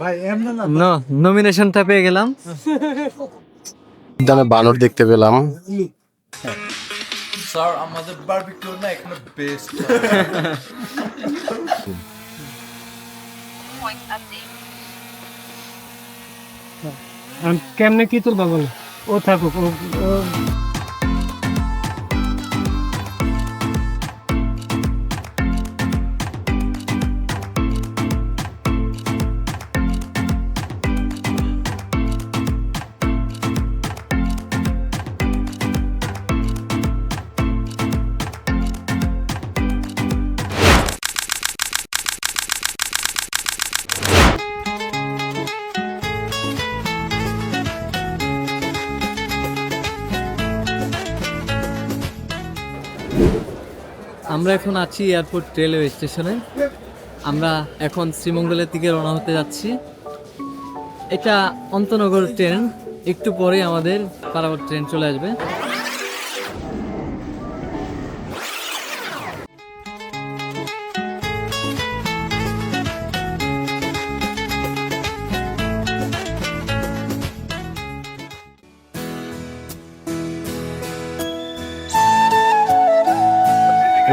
ভাই এমন না নমিনেশনটা পেয়ে গেলাম। উদ্যানে বানর দেখতে পেলাম। স্যার আমাদের বারবিকিউ না এখানে বেস্ট। কেমনে কি তোর বাবা ও থাকুক আমরা এখন আছি এয়ারপোর্ট রেলওয়ে স্টেশনে। আমরা এখন শ্রীমঙ্গলের দিকে রওনা হতে যাচ্ছি। এটা অন্তনগর ট্রেন, একটু পরে আমাদের পারাবত ট্রেন চলে আসবে।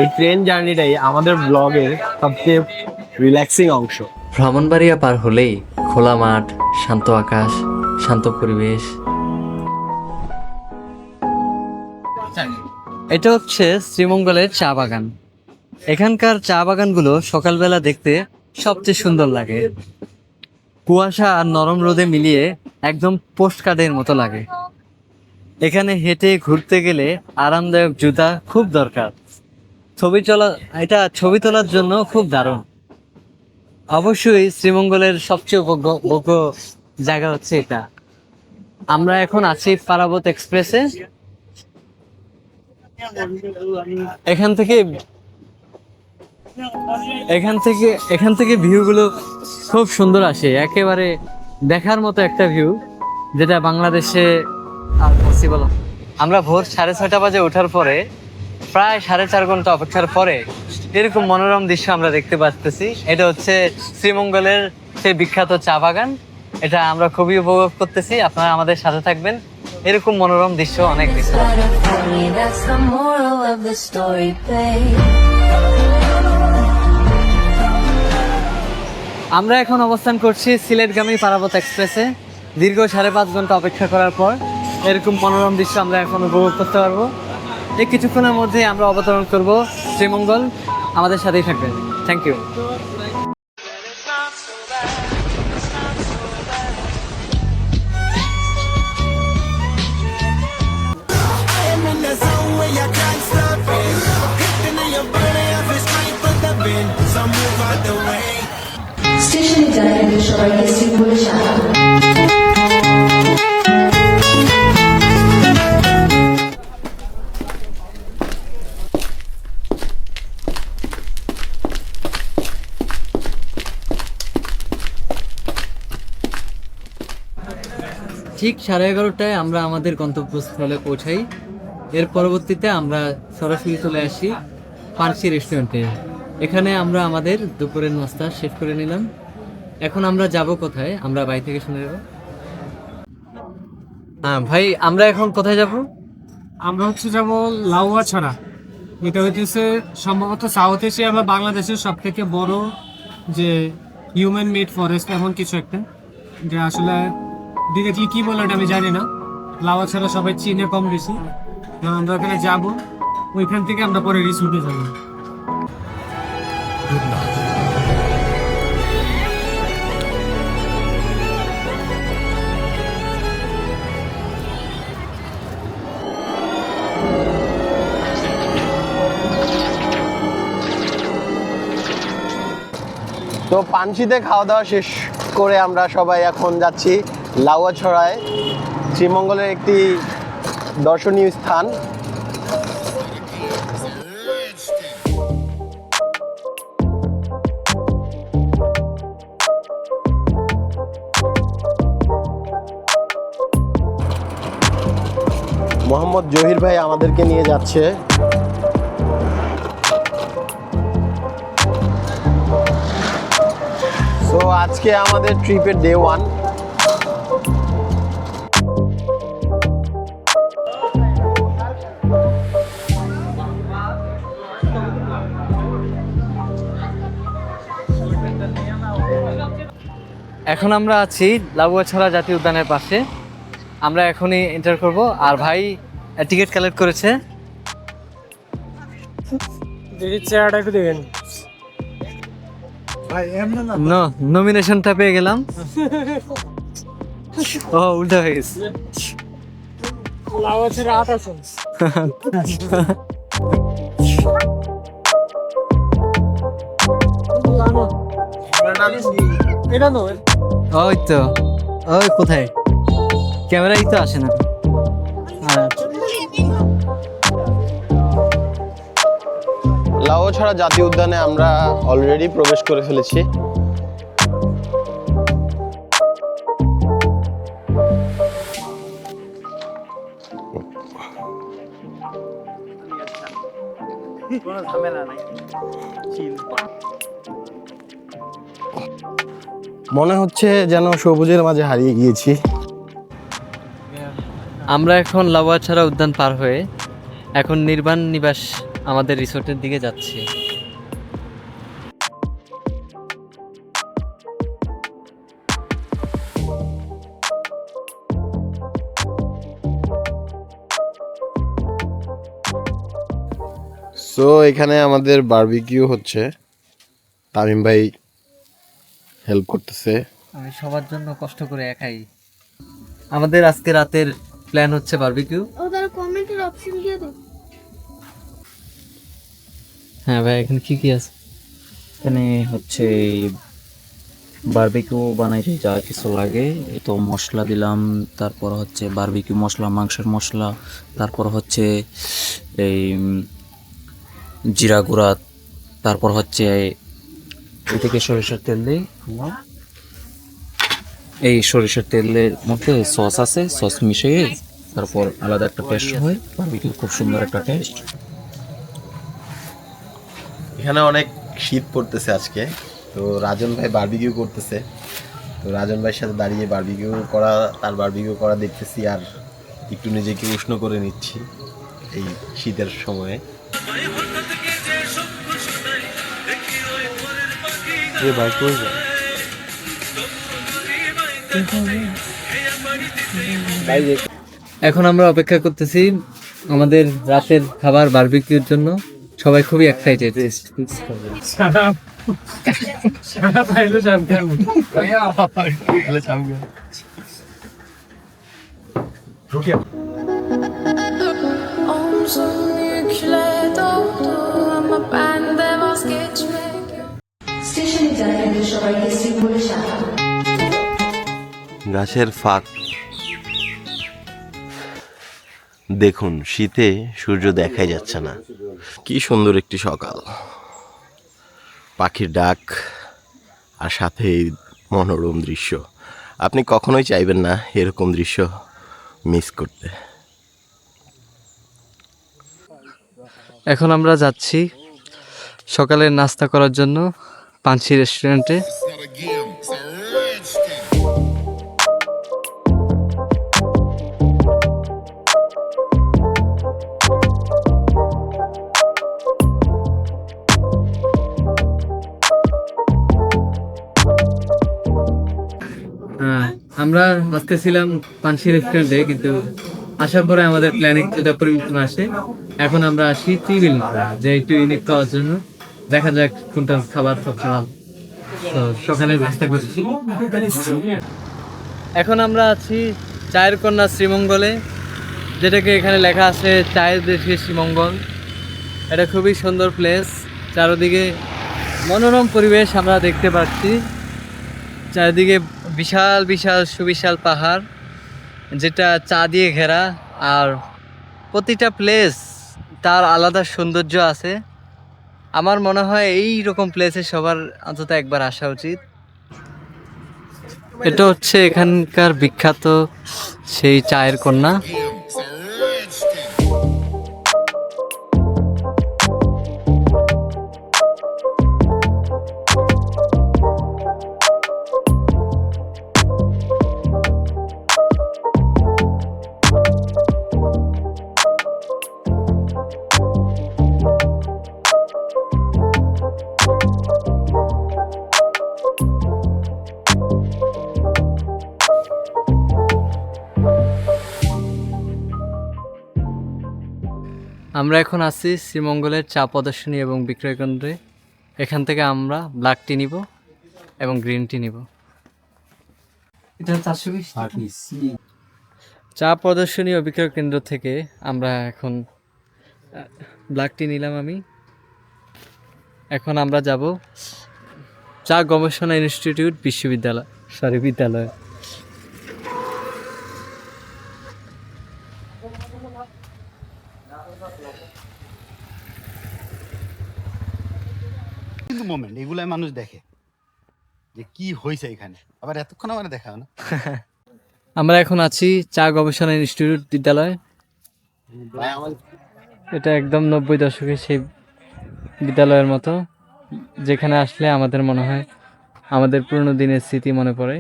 এই ট্রেন জার্নিটাই আমাদের ব্লগের সবচেয়ে রিল্যাক্সিং অংশ। ব্রাহ্মণবাড়িয়া পার হলেই খোলা মাঠ, শান্ত আকাশ, শান্ত পরিবেশ। এটা হচ্ছে শ্রীমঙ্গলের চা বাগান। এখানকার চা বাগানগুলো সকালবেলা দেখতে সবচেয়ে সুন্দর লাগে। কুয়াশা আর নরম রোদে মিলিয়ে একদম পোস্ট কার্ডের মতো লাগে। এখানে হেঁটে ঘুরতে গেলে আরামদায়ক জুতা খুব দরকার। ছবি তোলার জন্য খুব দারুণ। অবশ্যই শ্রীমঙ্গলের সবচেয়ে উপভোগ্য জায়গা হচ্ছে এটা। আমরা এখন আছি পারাবত এক্সপ্রেসে। এখান থেকে ভিউগুলো খুব সুন্দর আসে, একেবারে দেখার মতো একটা ভিউ, যেটা বাংলাদেশে আর পসিবল। আমরা ভোর 6:30 বাজে ওঠার পরে প্রায় 4.5 ঘন্টা অপেক্ষার পরে এরকম মনোরম দৃশ্য আমরা দেখতে পাচ্ছি। এটা হচ্ছে শ্রীমঙ্গলের সেই বিখ্যাত চা বাগান। এটা আমরা খুবই উপভোগ করতেছি। আপনারা আমাদের সাথে থাকবেন, এরকম মনোরম দৃশ্য অনেক দৃশ্য। That's the moral of the story, babe. আমরা এখন অবস্থান করছি সিলেটগামী পারাবত এক্সপ্রেসে। দীর্ঘ 5.5 ঘন্টা অপেক্ষা করার পর এরকম মনোরম দৃশ্য আমরা এখন উপভোগ করতে পারবো। এই কিছুক্ষণের মধ্যে আমরা অবতরণ করব শ্রীমঙ্গল। আমাদের সাথেই থাকবেন। Thank you. স্টেশনে যাত্রীদের সবাইকে শ্রীমঙ্গলে স্বাগত। ঠিক 11:30টায় আমরা আমাদের গন্তব্যস্থলে পৌঁছাই। এর পরবর্তীতে আমরা সরাসরি চলে আসি পানসি রেস্টুরেন্টে। এখানে আমরা আমাদের দুপুরের নাস্তা শেষ করে নিলাম। এখন আমরা যাব কোথায়, আমরা বাড়ি থেকে শুনে নেব। হ্যাঁ ভাই, আমরা এখন কোথায় যাব? আমরা হচ্ছে যাবো লাউয়াছড়া। এটা হইতেছে সম্ভবত সাউথ এশিয়া বা বাংলাদেশের সব থেকে বড় যে হিউম্যান মেড ফরেস্ট এমন কিছু একটা, যে আসলে ডিরেক্টলি কি বলে এটা আমি জানি না। লাউয়াছড়া সবাই চিনে কম বেশি। আমরা ওখানে যাব, ওইখান থেকে আমরা পরে রিসোর্টে যাবো। তো পানশিতে খাওয়া দাওয়া শেষ করে আমরা সবাই এখন যাচ্ছি লাউয়াছড়ায়, শ্রীমঙ্গলের একটি দর্শনীয় স্থান। মোহাম্মদ জহির ভাই আমাদেরকে নিয়ে যাচ্ছে। সো আজকে আমাদের ট্রিপের ডে 1। এখন আমরা আছি লাউয়াছড়া জাতীয় উদ্যানের পাশে। আমরা এখনই এন্টার করব। আর ভাই টিকিট কালেক্ট করেছে। চেহারাটা একটু দেখেন। ভাই এমন না নমিনেশনটা পেয়ে গেলাম। ও উল্টা হয়ে গেছে। লাউয়াছড়া 8 আসন। এটা নয়। ওই তো, ওই কোথায় ক্যামেরাই তো আসে না। লাউয়াছড়া জাতীয় উদ্যানে আমরা অলরেডি প্রবেশ করে ফেলেছি। মনে হচ্ছে যেন সবুজের মাঝে হারিয়ে গিয়েছি। আমরা এখন লাউয়াছড়া উদ্যান পার হয়ে এখন নির্বাণ নিবাস আমাদের রিসোর্টের দিকে যাচ্ছি। সো এখানে আমাদের বারবিকিউ হচ্ছে, তামিম ভাই হেল্প করতেছে। আমি সবার জন্য কষ্ট করে একাই। আমাদের আজকে রাতের প্ল্যান হচ্ছে বারবিকিউ। ওদের কমেন্টের অপশন দিয়ে দে। হ্যাঁ ভাই, এখানে কি কি আছে? এখানে হচ্ছে বারবিকিউ বানাইতে যা কিছু লাগে, এই তো মশলা দিলাম, তারপর হচ্ছে বারবিকিউ মশলা, মাংসের মশলা, তারপর হচ্ছে এই জিরা গুঁড়া, তারপর হচ্ছে এদিকে সরিষার তেল দিই। এই সরিষার তেলের মধ্যে সস আছে, সস মিশিয়ে তারপর আলাদা একটা টেস্ট হয়। বারবিকিউ খুব সুন্দর একটা টেস্ট। এখানে অনেক শীত পড়তেছে আজকে, তো রাজন ভাই বারবিকিউ করতেছে। তো রাজন ভাইয়ের সাথে দাঁড়িয়ে তার বারবিকিউ করা দেখতেছি আর একটু নিজেকে উষ্ণ করে নিচ্ছি এই শীতের সময়ে। এখন আমরা অপেক্ষা করতেছি আমাদের রাতের খাবার বারবিকিউর জন্য। সবাই খুবই এক্সাইটেড। সারা পাইলো চ্যাম্পিয়ন। স্টেশনে যাত্রীদের সবাইকে শ্রীপুরে স্বাগত। গাছের ফাঁক দেখুন, শীতে সূর্য দেখাই যাচ্ছে না। কি সুন্দর একটি সকাল, পাখির ডাক আর সাথে এই মনোরম দৃশ্য। আপনি কখনোই চাইবেন না এরকম দৃশ্য মিস করতে। এখন আমরা যাচ্ছি সকালের নাস্তা করার জন্য পাঞ্ছি রেস্টুরেন্টে। আমরা আসতেছিলাম পাঞ্ছি রেস্টুরেন্টে, কিন্তু আসার পরে আমাদের প্ল্যানিং যেটা পরিবর্তন আসে। এখন আমরা আসি টিবিল, যে একটু ইউনিক খাওয়ার জন্য। দেখা যাক কোনটা খাবার সবচেয়ে ভালো। তো সকালে নাস্তা করছি। এখন আমরা আছি চায়ের কন্যা শ্রীমঙ্গলে, যেটাকে এখানে লেখা আছে চায়ের দেশে শ্রীমঙ্গল। এটা খুবই সুন্দর প্লেস, চারদিকে মনোরম পরিবেশ আমরা দেখতে পাচ্ছি। চারিদিকে বিশাল বিশাল সুবিশাল পাহাড়, যেটা চা দিয়ে ঘেরা। আর প্রতিটা প্লেস তার আলাদা সৌন্দর্য আছে। আমার মনে হয় এই রকম প্লেসে সবার অন্তত একবার আসা উচিত। এটা হচ্ছে এখানকার বিখ্যাত সেই চায়ের কন্যা। আমরা এখন আছি শ্রীমঙ্গলের চা প্রদর্শনী এবং বিক্রয় কেন্দ্রে। এখান থেকে আমরা ব্ল্যাক টি নিব এবং গ্রিন টি নিব। এটা 420 চা প্রদর্শনী ও বিক্রয় কেন্দ্র থেকে আমরা এখন ব্ল্যাক টি নিলাম আমি। এখন আমরা যাব চা গবেষণা ইনস্টিটিউট বিদ্যালয়। কিন্তু মোমেন্ট এগুলাই মানুষ দেখে যে কি হয়েছে এখানে, আবার এতক্ষণ আমার দেখা না। আমরা এখন আছি চা গবেষণা ইনস্টিটিউট বিদ্যালয়। এটা একদম 90 দশকের সেই বিদ্যালয়ের মতো, যেখানে আসলে আমাদের মনে হয় আমাদের পুরনো দিনের স্মৃতি মনে পড়ে।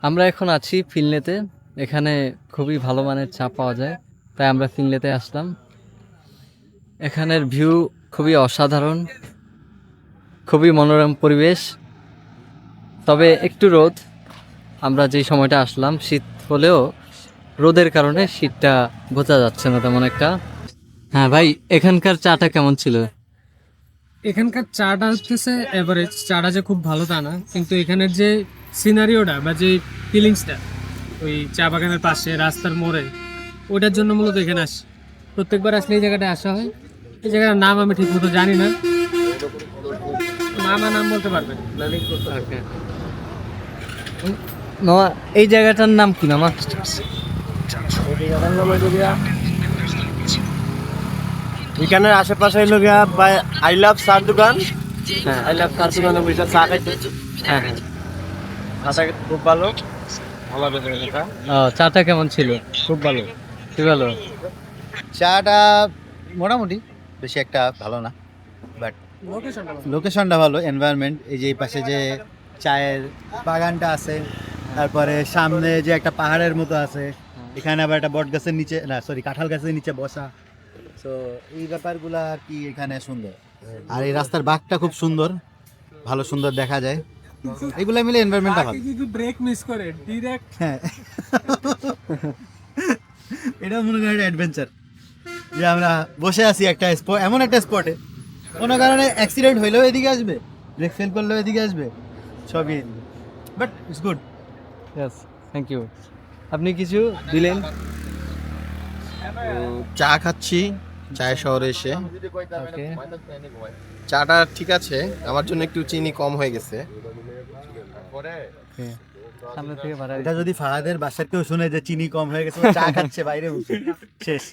আমরা এখন আছি ফিনলেতে। এখানে খুবই ভালো মানের চা পাওয়া যায়, তাই আমরা ফিনলেতে আসলাম। এখানের ভিউ খুবই অসাধারণ, খুবই মনোরম পরিবেশ, তবে একটু রোদ। আমরা যেই সময়টা আসলাম শীত হলেও রোদের কারণে শীতটা বোঝা যাচ্ছে না তেমন একটা। হ্যাঁ ভাই, এখানকার চাটা কেমন ছিল? এখানকার চাটা হচ্ছে এভারেজ, চাটা যে খুব ভালো তা না, কিন্তু এখানের যে সিনারিওটা বা যে ফিলিংসটা ওই চা বাগানের পাশে রাস্তার মোড়ে, ওইটার জন্য মূলত এখানে আসি। প্রত্যেকবার আসলে এই জায়গাটা আসা হয়। এই জায়গাটার নাম আমি ঠিক মতো জানি না, মামা নাম বলতে পারবেন। মামা, এই জায়গাটার নাম কি মামা? এখানের আশেপাশে হইল গিয়া আই লাভ চার দোকান। হ্যাঁ, আই লাভ চার দোকানে বসে চা খাইতে, হ্যাঁ। চাটা খুব ভালো, ভালো বেতন কথা। চাটা কেমন ছিল? খুব ভালো। কি ভালো? চাটা মোটামুটি, বেশি একটা ভালো না, বাট লোকেশনটা ভালো, এনভায়রনমেন্ট। এই যে এই পাশে যে চায়ের বাগানটা আছে, তারপরে সামনে যে একটা পাহাড়ের মতো আছে, এখানে আবার একটা বট গাছের নিচে, না সরি কাঁঠাল গাছের নিচে বসা। তো এই ব্যাপারগুলো আর কি এখানে সুন্দর। আর এই রাস্তার বাঁকটা খুব সুন্দর, ভালো সুন্দর দেখা যায়। এগুলো মিলে এনভায়রনমেন্টটা ভালো। ব্রেক মিস করে ডিরেক্ট। হ্যাঁ, এটা মনে করেন একটা অ্যাডভেঞ্চার, যে আমরা বসে আছি একটা এমন একটা স্পটে, কোনো কারণে অ্যাক্সিডেন্ট হইলেও এদিকে আসবে, ব্রেক ফেল করলেও এদিকে আসবে, সবই। But it's good. Yes, thank you. আপনি কিছু দিলেন? চা খাচ্ছি চায় শহরে এসে। ওকে, চাটা ঠিক আছে, আমার জন্য একটু চিনি কম হয়ে গেছে। সামনে থেকে বাড়াই। এটা যদি ফাহাদের বাসার কেউ শুনে যে চিনি কম হয়ে গেছে, চা খাচ্ছে বাইরে বসে, শেষ।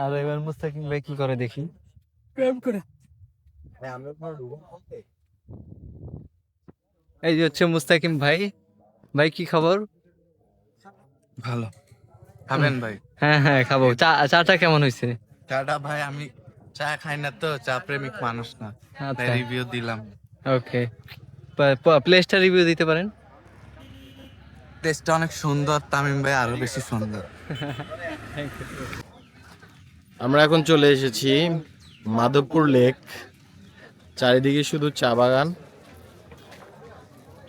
আর এবার মুস্তাকিম ভাই কি করে দেখি। এই যে হচ্ছে মুস্তাকিম ভাই। ভাই কি খবর? ভালো খাবেন ভাই? হ্যাঁ হ্যাঁ খাবো। চাটা কেমন হয়েছে? চাটা ভাই আমি চা খাই না, তো চা প্রেমিক মানুষ না, আচ্ছা, রিভিউ দিলাম। ওকে। প্লেসটা রিভিউ দিতে পারেন? টেস্টটা অনেক সুন্দর, তামিম ভাই আরো বেশি সুন্দর। আমরা এখন চলে এসেছি মাধবপুর লেক। চারিদিকে শুধু চা বাগান,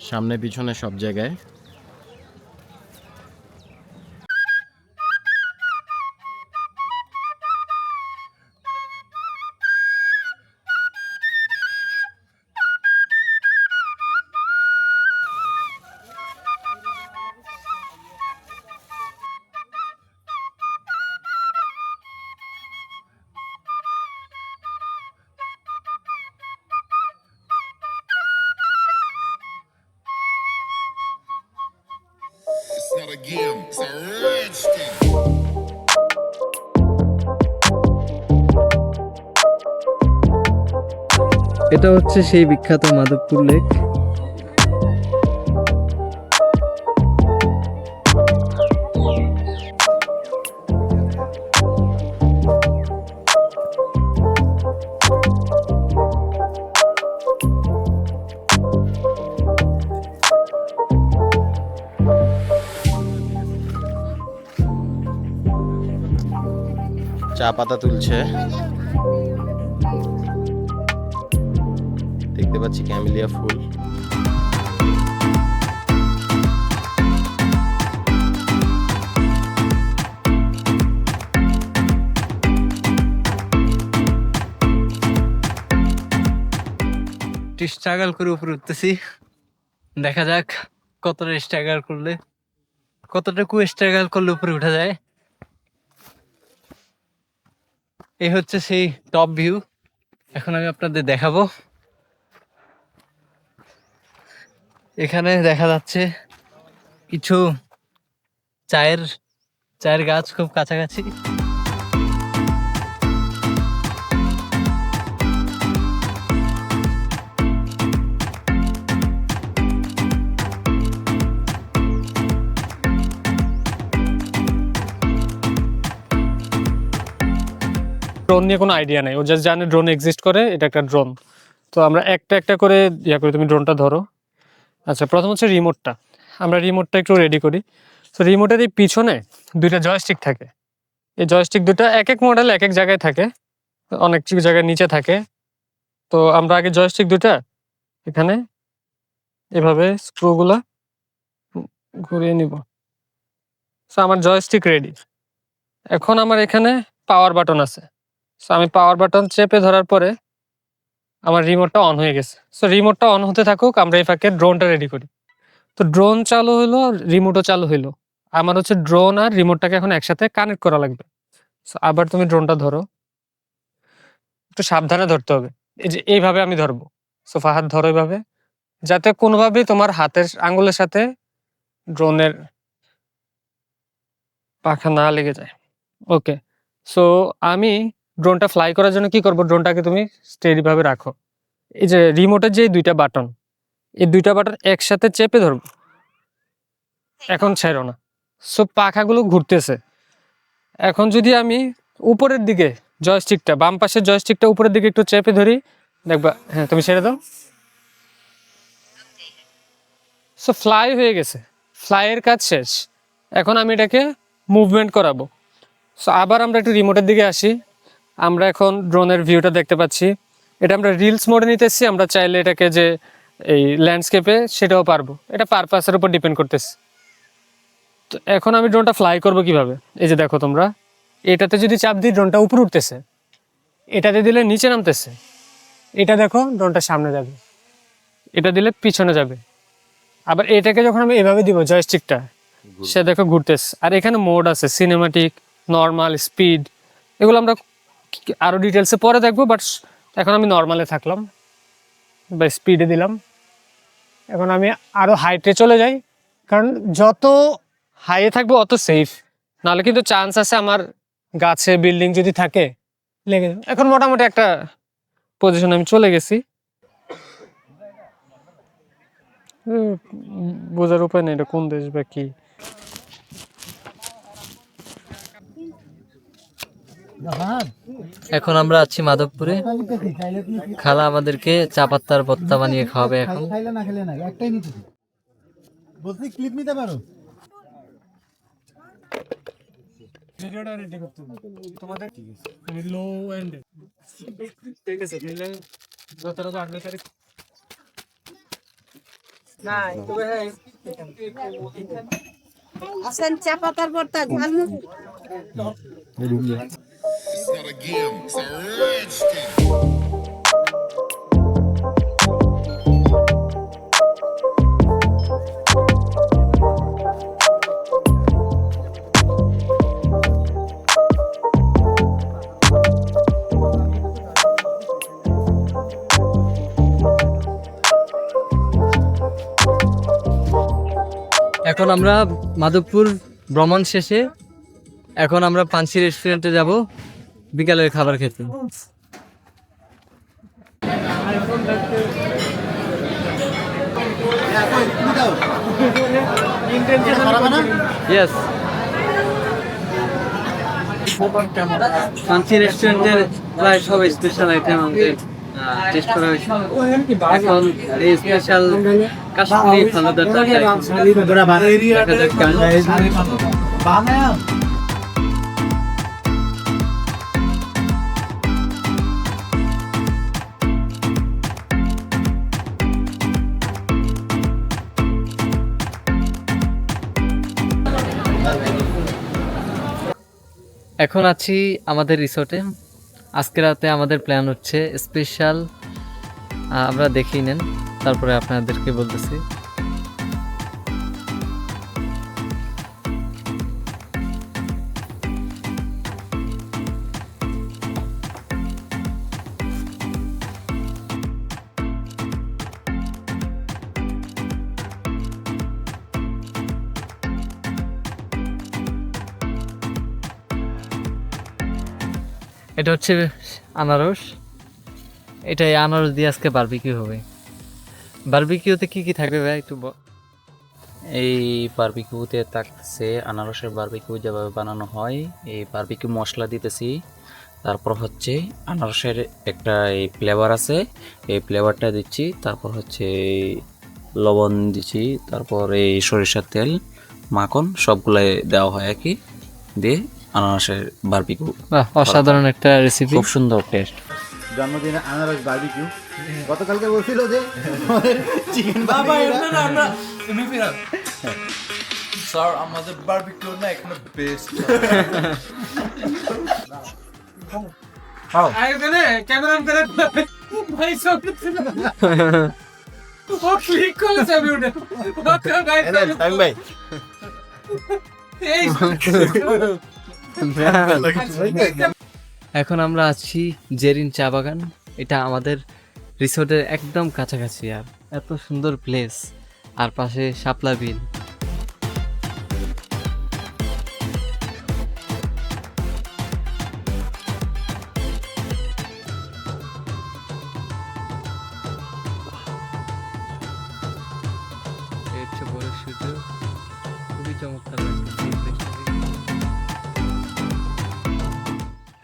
সামনে পিছনে সব জায়গায়। এটা হচ্ছে সেই বিখ্যাত মাধবপুর লেক। চা পাতা তুলছে, দেখতে পাচ্ছি ক্যামেলিয়া ফুল। একটু স্ট্রাগল করে উপরে উঠতেছি, দেখা যাক কতটুকু স্ট্রাগল করলে উপরে উঠা যায়। এই হচ্ছে সেই টপ ভিউ, এখন আমি আপনাদের দেখাবো। এখানে দেখা যাচ্ছে কিছু চায়ের গাছ খুব কাছাকাছি। ড্রোন নিয়ে কোনো আইডিয়া নাই, ও জাস্ট জানে ড্রোন এক্সিস্ট করে, এটা একটা ড্রোন। তো আমরা একটা একটা করে করি, তুমি ড্রোনটা ধরো। আচ্ছা, প্রথম হচ্ছে রিমোটটা। আমরা রিমোটটা একটু রেডি করি। তো রিমোটের এই পিছনে দুইটা জয়স্টিক থাকে। এই জয়স্টিক দুটো এক এক মডেল এক এক জায়গায় থাকে, অনেক জায়গায় নিচে থাকে। তো আমরা আগে জয়স্টিক দুটা এখানে এভাবে স্ক্রুগুলা ঘুরিয়ে নিব। সো আমার জয়স্টিক রেডি। এখন আমার এখানে পাওয়ার বাটন আছে। সো আমি পাওয়ার বাটন চেপে ধরার পরে আমার রিমোটটা অন হয়ে গেছে। সো রিমোটটা অন হতে থাকুক, আমরা এই ফাঁকে ড্রোনটা রেডি করি। তো ড্রোন চালু হইলো, রিমোটও চালু হইলো। আমার হচ্ছে ড্রোন আর রিমোটটাকে এখন একসাথে কানেক্ট করা লাগবে। সো আবার তুমি ড্রোনটা ধরো, একটু সাবধানে ধরতে হবে। এই যে এইভাবে আমি ধরবো। সো ফাহাদ ধরো এইভাবে, যাতে কোনোভাবেই তোমার হাতের আঙ্গুলের সাথে ড্রোনের পাখা না লেগে যায়। ওকে, সো আমি ড্রোনটা ফ্লাই করার জন্য কি করব, ড্রোনটাকে তুমি স্টেডি ভাবে রাখো। এই যে রিমোটের যে দুইটা বাটন, এই দুইটা বাটন একসাথে চেপে ধরবো, এখন ছেড়ো না। সো পাখাগুলো ঘুরতেছে। এখন যদি আমি উপরের দিকে জয়স্টিকটা, বাম পাশের জয়স্টিকটা উপরের দিকে একটু চেপে ধরি, দেখবা, হ্যাঁ তুমি ছেড়ে দাও। সো ফ্লাই হয়ে গেছে, ফ্লাইয়ের কাজ শেষ। এখন আমি এটাকে মুভমেন্ট করাবো। সো আবার আমরা একটু রিমোটের দিকে আসি। আমরা এখন ড্রোনের ভিউটা দেখতে পাচ্ছি। এটা আমরা রিলস মোডে নিতেছি, আমরা চাইলে এটাকে যে এই ল্যান্ডস্কেপে সেটাও পারবো, এটা পারপাসের উপর ডিপেন্ড করতেছে। তো এখন আমি ড্রোনটা ফ্লাই করবো কিভাবে, এই যে দেখো তোমরা, এটাতে যদি চাপ দিই ড্রোনটা উপরে উঠতেছে, এটাতে দিলে নিচে নামতেছে। এটা দেখো ড্রোনটা সামনে যাবে, এটা দিলে পিছনে যাবে। আবার এটাকে যখন আমি এভাবে দিব জয়স্টিকটা, সে দেখো ঘুরতেছে। আর এখানে মোড আছে, সিনেমাটিক, নর্মাল, স্পিড, এগুলো আমরা আরও ডিটেলসে পরে দেখবো। বাট এখন আমি নর্মালে থাকলাম বা স্পিডে দিলাম। এখন আমি আরও হাইটে চলে যাই, কারণ যত হাইয়ে থাকবো অত সেফ, নাহলে কিন্তু চান্স আছে আমার গাছে বিল্ডিং যদি থাকে লেগে যাবে। এখন মোটামুটি একটা পজিশন আমি চলে গেছি, বোঝার উপায় নেই এটা কোন দেশ বা কি। এখন আমরা আছি মাধবপুরে, খালা আমাদেরকে চা পাত্তার ভর্তা বানিয়ে খাওয়াবে। এখন খাইলে না খেলে না, একটাই নিতে বলছি, ক্লিপ নিতে পারো। ভিডিওটা রেডি করতে হবে তোমাদের, লো এন্ড ঠিক আছে, নিলে যতটা আগলে তারিখ না তবে আছেন চা পাতার ভর্তা ঝাল মুড়ি। এখন আমরা মাধবপুর ভ্রমণ শেষে এখন আমরা পানসি রেস্টুরেন্টে যাব বিকালের খাবার খেতে। ইয়েস, পানসি রেস্টুরেন্টের প্রায় সব স্পেশাল আইটেম আমাদের টেস্ট করা হয়েছে। এখন এই স্পেশাল কাশ্মীরি ফালুদার তরকারি দেখা যাক কেমন। এখন আছি আমাদের রিসোর্টে। আজকে রাতে আমাদের প্ল্যান হচ্ছে স্পেশাল আমরা দেখেই নেন, তারপরে আপনাদেরকে বলতেছি। এটা হচ্ছে আনারস। এটাই আনারস দিয়ে আজকে বারবিকিউ হবে। বারবিকিউতে কি কি থাকবে ভাই একটু এই বারবিকিউতে থাকছে আনারসের বারবিকিউ যেভাবে বানানো হয়, এই বারবিকিউ মশলা দিতেছি, তারপর হচ্ছে আনারসের একটা এই ফ্লেভার আছে, এই ফ্লেভারটা দিচ্ছি, তারপর হচ্ছে লবণ দিচ্ছি, তারপর এই সরিষার তেল, মাখন সবগুলাই দেওয়া হয় আর কি, দিয়ে আনারসের বারবিকিউ। বাহ, অসাধারণ একটা রেসিপি, খুব সুন্দর টেস্ট। জন্মদিনে আনারস বারবিকিউ। গতকালকে বলছিল যে চিকেন স্যার আমাদের বারবিকিউ না এখানে বেস্ট। ক্যামেরা ভাই সব ও ক্লিক করেছে আমি ওটা ভাই এই এখন আমরা আছি জেরিন চা বাগান। এটা আমাদের রিসোর্টের একদম কাছাকাছি, আর এত সুন্দর প্লেস, আর পাশে শাপলা বিল। খুবই চমৎকার লাগছে।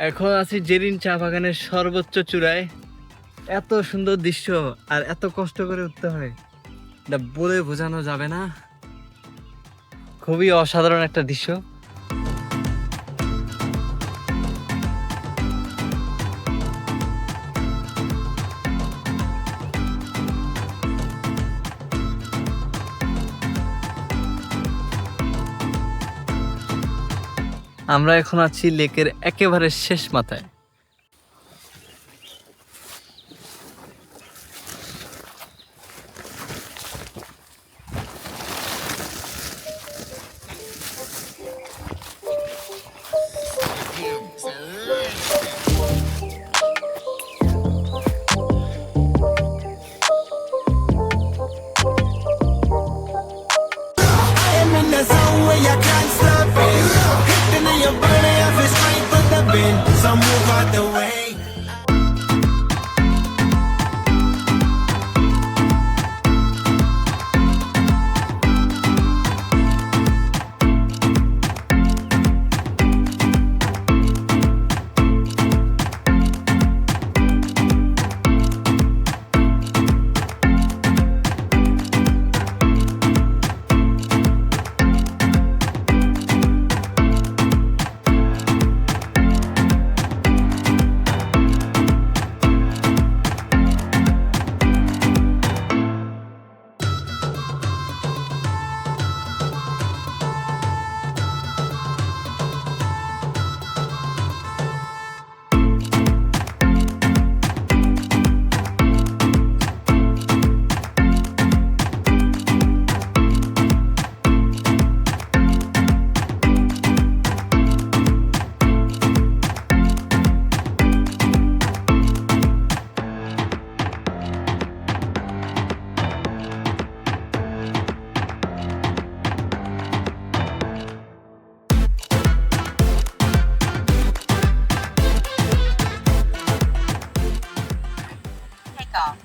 এখন আছি জেরিন চা বাগানের সর্বোচ্চ চূড়ায়। এত সুন্দর দৃশ্য আর এত কষ্ট করে উঠতে হয়, এটা বলে বোঝানো যাবে না। খুবই অসাধারণ একটা দৃশ্য। আমরা এখন আছি লেকের একেবারে শেষ মাথায়।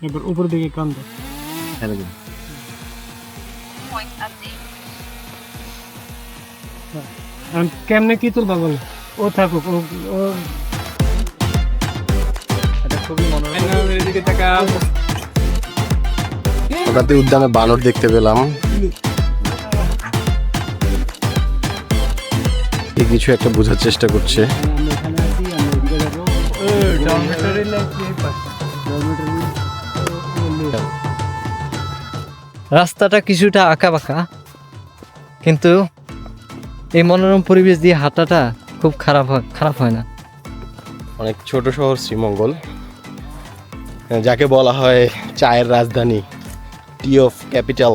এবার উপর দিকে কান দাও। কেমনে কি তোর বাবল ও থাকুক ও খুবই মনোরম। এদিকে টাকা ওটাতে উদ্যানে বানর দেখতে পেলাম, কিছু একটা বোঝার চেষ্টা করছে। রাস্তাটা কিছুটা আঁকা বাঁকা, কিন্তু এই মনোরম পরিবেশ দিয়ে হাঁটাটা খুব খারাপ হয় না। অনেক ছোট শহর শ্রীমঙ্গল, যাকে বলা হয় চায়ের রাজধানী, টি অফ ক্যাপিটাল।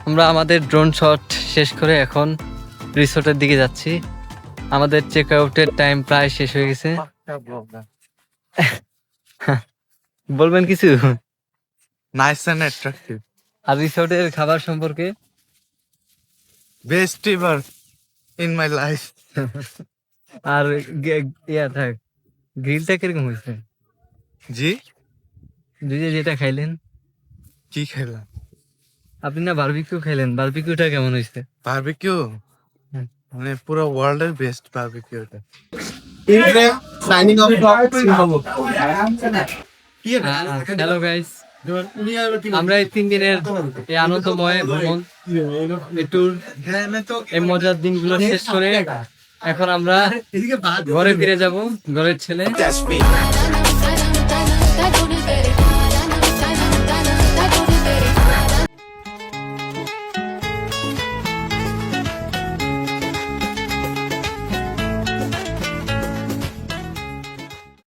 আমরা আমাদের ড্রোন শট শেষ করে এখন রিসোর্টের দিকে যাচ্ছি। আমাদের চেক আউটের টাইম প্রায় শেষ হয়ে গেছে। বলবেন কিছু? নাইস এন্ড অ্যাট্রাকটিভ, আর রিসোর্টের খাবার সম্পর্কে? Best ever in my life. আর থাক, গ্রিলটা কিরকম হয়েছে? জি, যেটা খাইলেন? কি খেলাম? আপনি না বারবিকিউ খাইলেন, বারবিকিউটা কেমন হয়েছে? বারবিকিউ মানে পুরো ওয়ার্ল্ডের বেস্ট বারবিকিউ এটা। হ্যালো গাইস, আমরা এই 3 দিনের এই আনন্দময় ভ্রমণ, এই ট্যুর, এই মজার দিনগুলো শেষ করে এখন আমরা ঘরে ফিরে যাব। ঘরের ছেলে